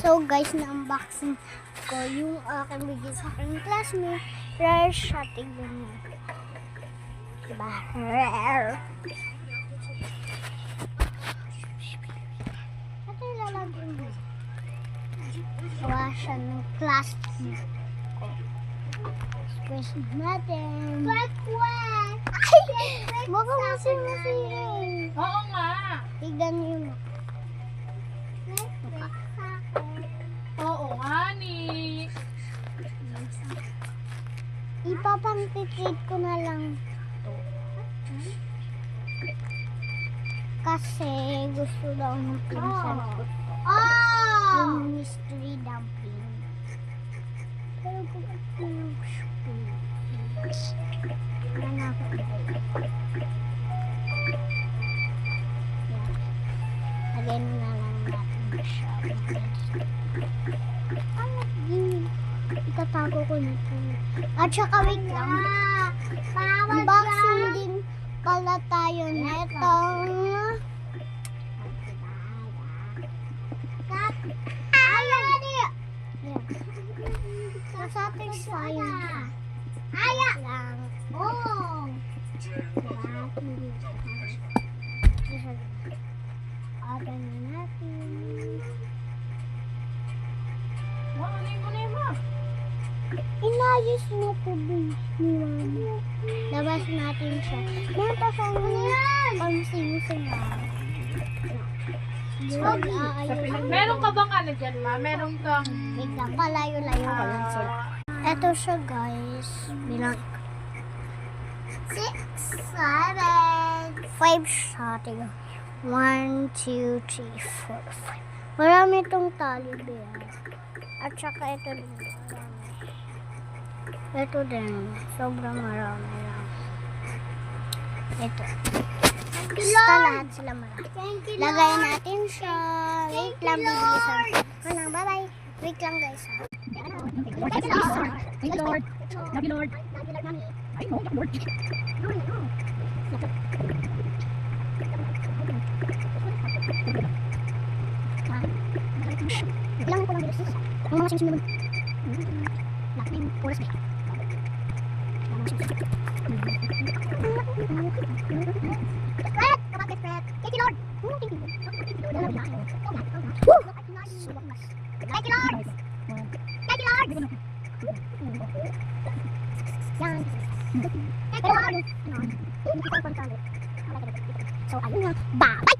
So guys, na-unboxing ko yung aking bigay sa aking classmate. Rare siya, tignan mo. Diba? Rare. Ito yung lalagyan mo. Gawa siya ng classmate ko. Squeeze natin. Quack! Ay! Baka masing-masing. Oo nga. Tignan niyo mo. Oo nga ni. Ipapang-titrate ko na lang to. Kasi gusto daw ng pinsan ko. Yung mystery dumpling. Pero kung ito yung spoon. Hanapin ko. Yan. Lagyan na lang natin siya. Itatago ko nito. At saka wait lang. Unboxing din pala tayo nito. Satisfying. Aya lang. Oh. Open na natin. Inayos mo po din ni Mama. Labas natin siya. Meron pa siyang pang-sing-sing. Meron ka bang ano dyan, ma? Meron kang... Wait lang, palayo-layo ko lang sila. Ito siya guys. Bilang 6, 7, 5 siya. Tiga. 1, 2, 3, 4, 5. Marami itong tali bear. At saka ito din. Ito din. Sobrang marami lang. Ito. Basta lahat sila marami. Lagay natin siya. Wait lang, bibilisan. Ano, bye-bye. Wait lang guys. Thank you, Lord. Love you, Lord. I know, Lord. Bilang ko lang guys. Ang mga sing-sing naman. Laki yung oras na. Fred! Kapatid Fred! Thank you Lord! Thank you. Woo! Thank you Lord! Thank you Lord! Yan. Thank you Lord! So ayun nga. Bye!